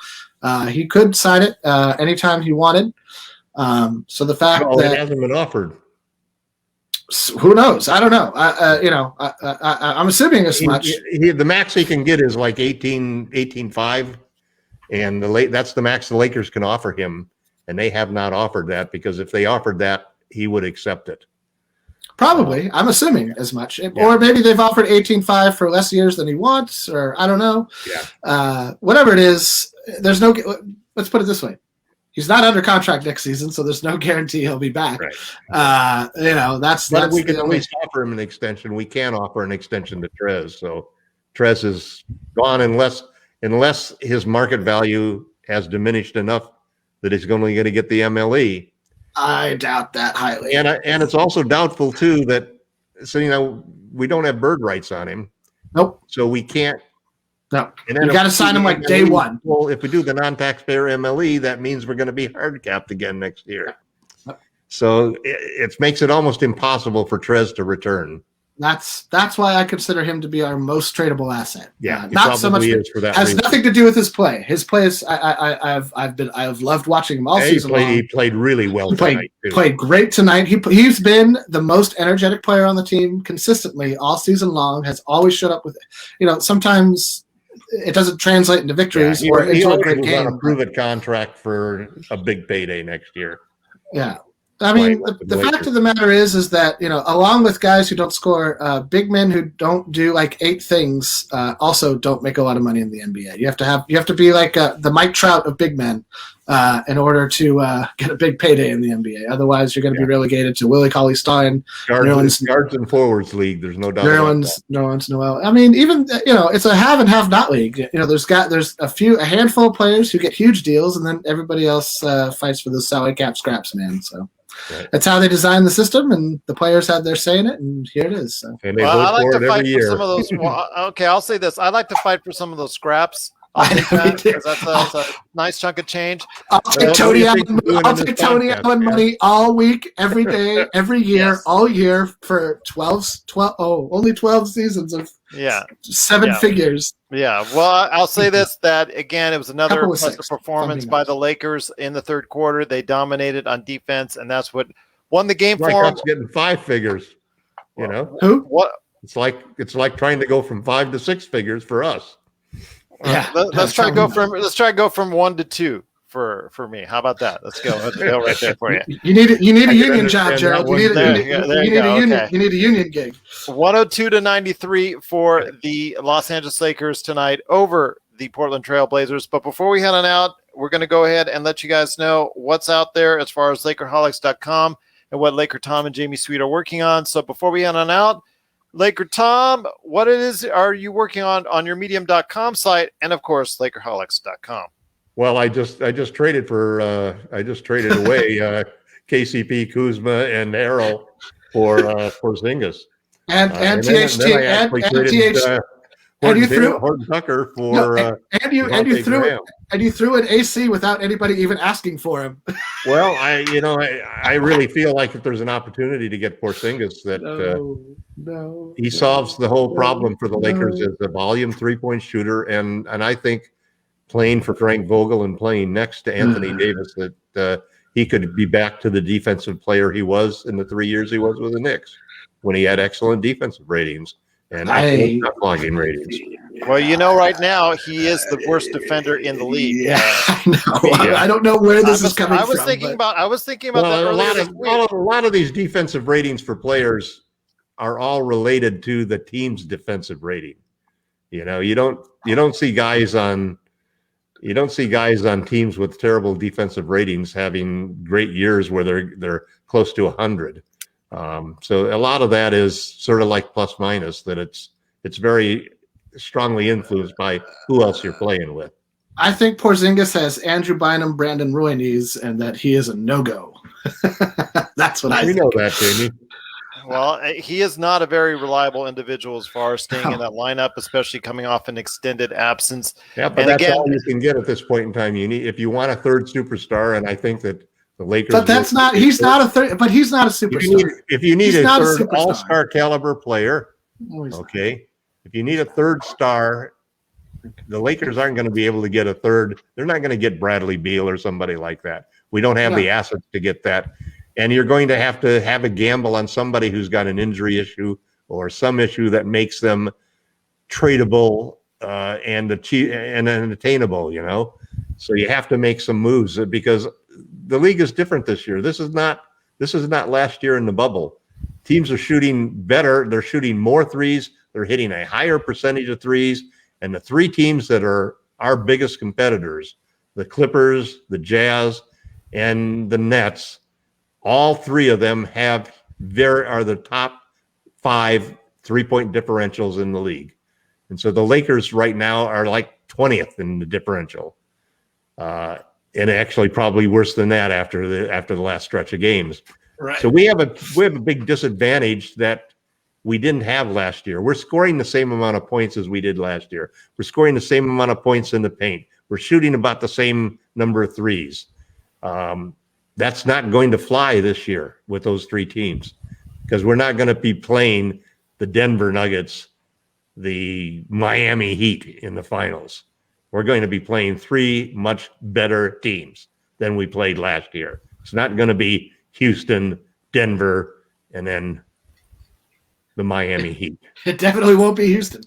He could sign it anytime he wanted. So the fact that it hasn't been offered. Who knows? I don't know. I'm assuming as much. The max he can get is like 18.5, and that's the max the Lakers can offer him, and they have not offered that because if they offered that, he would accept it. Probably. I'm assuming as much. Or maybe they've offered 18.5 for less years than he wants, or I don't know. Yeah. Whatever it is, let's put it this way. He's not under contract next season, so there's no guarantee he'll be back. Right. That's we can at least offer him an extension. We can offer an extension to Trez. So Trez is gone unless his market value has diminished enough that he's only going to get the MLE. I doubt that highly. And it's also doubtful too that we don't have bird rights on him. Nope. So we can't. No, you got to sign him like day one. Well, if we do the non-taxpayer MLE, that means we're going to be hard capped again next year. Yep. So it makes it almost impossible for Trez to return. That's why I consider him to be our most tradable asset. Yeah, not so much for that. Has nothing to do with his play. His play is I've loved watching him all season long. He played really well tonight. Played great tonight. He's been the most energetic player on the team consistently all season long. Has always showed up with sometimes it doesn't translate into victories or into a great game. On a prove-it contract for a big payday next year. Yeah. The fact of the matter is that, along with guys who don't score, big men who don't do like 8 things also don't make a lot of money in the NBA. You have to be like the Mike Trout of big men in order to get a big payday in the NBA. Otherwise, you're going to be relegated to Willie Cauley-Stein. Guards and forwards league. There's no doubt about that. Noel. Even it's a have and have not league. There's a handful of players who get huge deals, and then everybody else fights for the salary cap scraps, man. So. Right. That's how they designed the system, and the players had their say in it, and here it is. So. And they vote for it every year. Some of those. Okay, I'll say this: I like to fight for some of those scraps. I'll take that because that's a nice chunk of change. I'll take Tony Allen money all week, every day, every year, all year for only 12 seasons of 7 figures. Yeah, well, I'll say this, that, again, it was another impressive performance by the Lakers in the third quarter. They dominated on defense, and that's what won the game for them. Getting 5 figures, Who? What? It's like trying to go from 5 to 6 figures for us. Yeah. Let's try to go from 1 to 2 for me. How about that? Let's go. Let's go right there for you. You need a I union can job, understand Gerald. that You one. need a union. Okay. You need a union gig. 102 to 93 for the Los Angeles Lakers tonight over the Portland Trail Blazers. But before we head on out, we're going to go ahead and let you guys know what's out there as far as Lakerholics.com and what Laker Tom and Jamie Sweet are working on. So before we head on out, Laker Tom, what it is are you working on your Medium.com site and of course Lakerholics.com? Well, I just traded away KCP, Kuzma, and Errol for Porzingis. And Then I actually traded Horton Tucker for you threw an AC without anybody even asking for him. Well, I really feel like if there's an opportunity to get Porzingis, that he solves the whole problem for the Lakers as a volume 3-point shooter, and I think playing for Frank Vogel and playing next to Anthony Davis, that he could be back to the defensive player he was in the 3 years he was with the Knicks when he had excellent defensive ratings and excellent shot blocking ratings. Well, right now he is the worst defender in the league. Yeah, I know. I don't know where this is coming from. I was thinking about that earlier. A lot of these defensive ratings for players are all related to the team's defensive rating. You don't see guys on teams with terrible defensive ratings having great years where they're close to 100. So a lot of that is sort of like plus minus, that it's very strongly influenced by who else you're playing with. I think Porzingis has Andrew Bynum, Brandon Roy knees, and that he is a no-go. That's what I think. We know that, Jamie. Well, he is not a very reliable individual as far as staying in that lineup, especially coming off an extended absence. Yeah, but that's all you can get at this point in time. You need, if you want a third superstar, and I think that the Lakers. But that's not. He's not a third. But he's not a superstar. If you need a third all-star caliber player, okay. If you need a third star, the Lakers aren't going to be able to get a third. They're not going to get Bradley Beal or somebody like that. We don't have the assets to get that. And you're going to have a gamble on somebody who's got an injury issue or some issue that makes them tradable and attainable, So you have to make some moves because the league is different this year. This is not last year in the bubble. Teams are shooting better. They're shooting more threes. They're hitting a higher percentage of threes. And the three teams that are our biggest competitors, the Clippers, the Jazz, and the Nets, all three of them are the top 5 3-point differentials in the league. And so the Lakers right now are like 20th in the differential. And actually probably worse than that after the last stretch of games. Right. So we have a big disadvantage that we didn't have last year. We're scoring the same amount of points as we did last year. We're scoring the same amount of points in the paint. We're shooting about the same number of threes. That's not going to fly this year with those three teams because we're not going to be playing the Denver Nuggets, the Miami Heat in the finals. We're going to be playing 3 much better teams than we played last year. It's not going to be Houston, Denver, and then the Miami Heat. It definitely won't be Houston.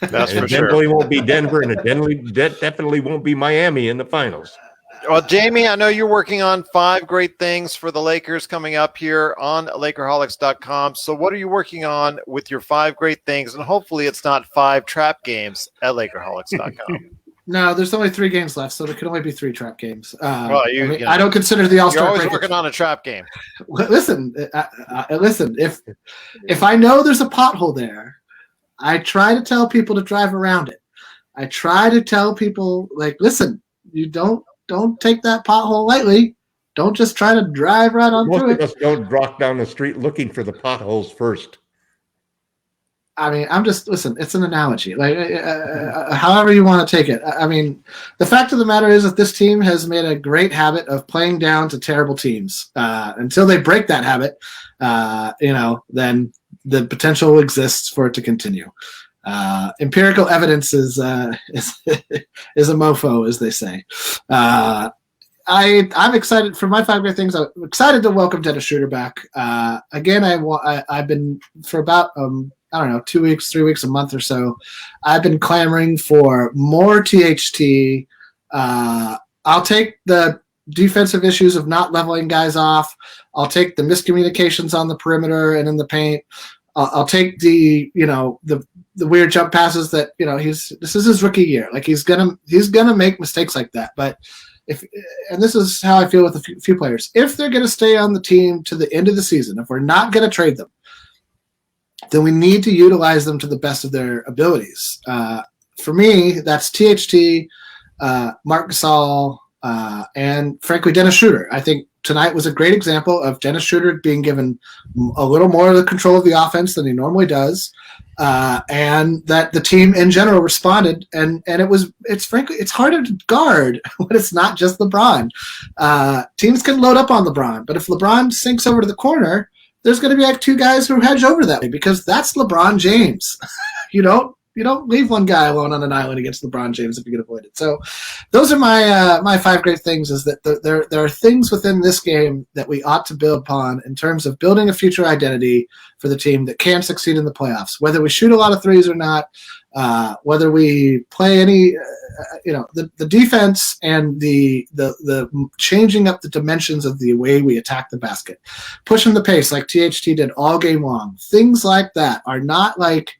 That's for sure. It definitely won't be Denver, and it definitely won't be Miami in the finals. Well, Jamie, I know you're working on 5 great things for the Lakers coming up here on Lakerholics.com. So what are you working on with your 5 great things? And hopefully it's not 5 trap games at Lakerholics.com. No, there's only 3 games left, so there can only be 3 trap games. Well, I don't consider the All-Star You're always break. working on a trap game. Listen. If I know there's a pothole there, I try to tell people to drive around it. I try to tell people, listen, you don't take that pothole lightly. Don't just try to drive right on through it. Most of us don't walk down the street looking for the potholes first. I mean, listen, it's an analogy. However you want to take it. I mean, the fact of the matter is that this team has made a great habit of playing down to terrible teams. Until they break that habit, then the potential exists for it to continue. Empirical evidence is a mofo, as they say. I'm excited for my 5 great things. I'm excited to welcome Dennis Schroeder back. Again, I've been for about I don't know, 2 weeks, 3 weeks, a month or so, I've been clamoring for more THT. I'll take the defensive issues of not leveling guys off. I'll take the miscommunications on the perimeter and in the paint. I'll take the weird jump passes that, this is his rookie year. Like he's gonna make mistakes like that. But and this is how I feel with a few players. If they're gonna stay on the team to the end of the season, if we're not gonna trade them, then we need to utilize them to the best of their abilities. For me, that's THT, Marc Gasol, and frankly, Dennis Schroeder. I think tonight was a great example of Dennis Schroeder being given a little more of the control of the offense than he normally does, and that the team in general responded. And it's harder to guard when it's not just LeBron. Teams can load up on LeBron, but if LeBron sinks over to the corner, there's going to be like two guys who hedge over that way because that's LeBron James. You don't leave one guy alone on an island against LeBron James if you can avoid it. So those are my 5 great things, is that there are things within this game that we ought to build upon in terms of building a future identity for the team that can succeed in the playoffs, whether we shoot a lot of threes or not, whether we play any, the defense and the changing up the dimensions of the way we attack the basket, pushing the pace like THT did all game long. Things like that are not like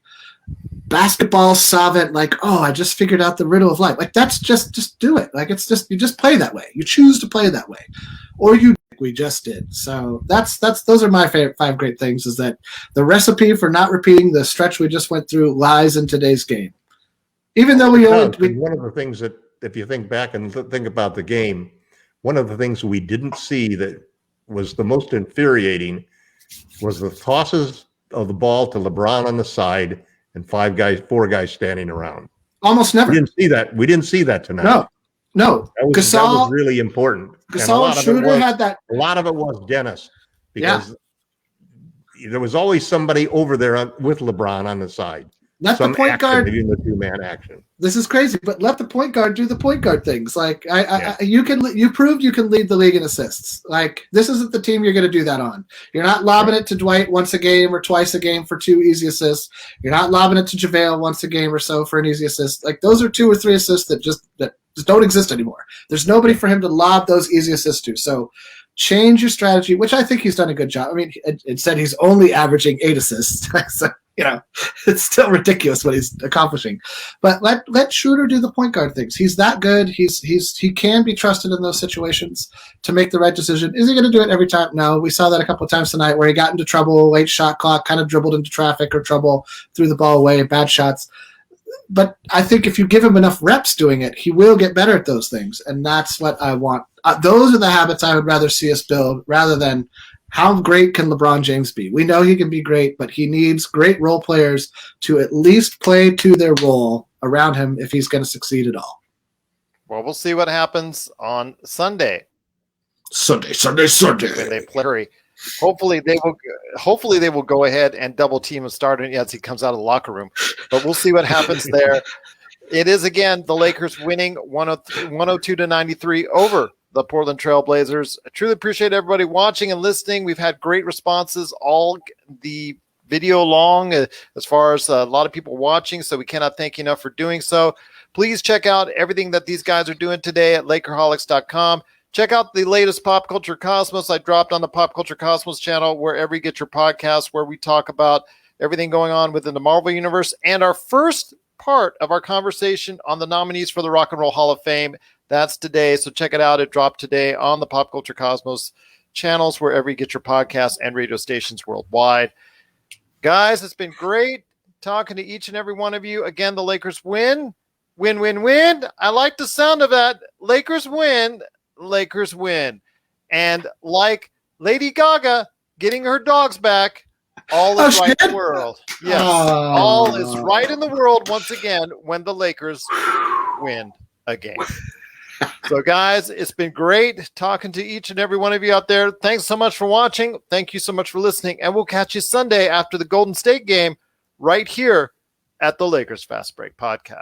basketball savant, like, oh, I just figured out the riddle of life. Like that's just do it. Like it's just, you just play that way. You choose to play that way, or we just did. So those are my 5 great things, is that the recipe for not repeating the stretch we just went through lies in today's game. Even though one of the things that, if you think back and think about the game, one of the things we didn't see that was the most infuriating was the tosses of the ball to LeBron on the side and 4 guys standing around. Almost never. We didn't see that tonight. No. That was really important. Gasol and Schroeder had that. A lot of it was Dennis, because there was always somebody over there with LeBron on the side. Let the point guard do the 2-man action. This is crazy, but let the point guard do the point guard things. Like you proved you can lead the league in assists. Like this isn't the team you're going to do that on. You're not lobbing it to Dwight once a game or twice a game for 2 easy assists. You're not lobbing it to JaVale once a game or so for an easy assist. Like those are 2 or 3 assists that just don't exist anymore. There's nobody for him to lob those easy assists to. So change your strategy, which I think he's done a good job. I mean, it said he's only averaging 8 assists. So, it's still ridiculous what he's accomplishing. But let Schroeder do the point guard things. He's that good. He can be trusted in those situations to make the right decision. Is he going to do it every time? No. We saw that a couple of times tonight where he got into trouble, late shot clock, kind of dribbled into traffic or trouble, threw the ball away, bad shots. But I think if you give him enough reps doing it, he will get better at those things. And that's what I want. Those are the habits I would rather see us build, rather than how great can LeBron James be? We know he can be great, but he needs great role players to at least play to their role around him if he's going to succeed at all. Well, we'll see what happens on Sunday. Sunday. When they play. Hopefully they will go ahead and double team and start as he comes out of the locker room. But we'll see what happens there. It is, again, the Lakers winning 102-93 over the Portland Trail Blazers. I truly appreciate everybody watching and listening. We've had great responses all the video long, as far as a lot of people watching, so we cannot thank you enough for doing so. Please check out everything that these guys are doing today at Lakerholics.com. Check out the latest Pop Culture Cosmos I dropped on the Pop Culture Cosmos channel, wherever you get your podcasts, where we talk about everything going on within the Marvel Universe, and our first part of our conversation on the nominees for the Rock and Roll Hall of Fame. That's today, so check it out. It dropped today on the Pop Culture Cosmos channels, wherever you get your podcasts and radio stations worldwide. Guys, it's been great talking to each and every one of you. Again, the Lakers win. Win, win, win. I like the sound of that. Lakers win. Lakers win. And like Lady Gaga getting her dogs back, all is right in the world. Yes, all is right in the world once again when the Lakers win a game. So, guys, it's been great talking to each and every one of you out there. Thanks so much for watching. Thank you so much for listening. And we'll catch you Sunday after the Golden State game right here at the Lakers Fast Break Podcast.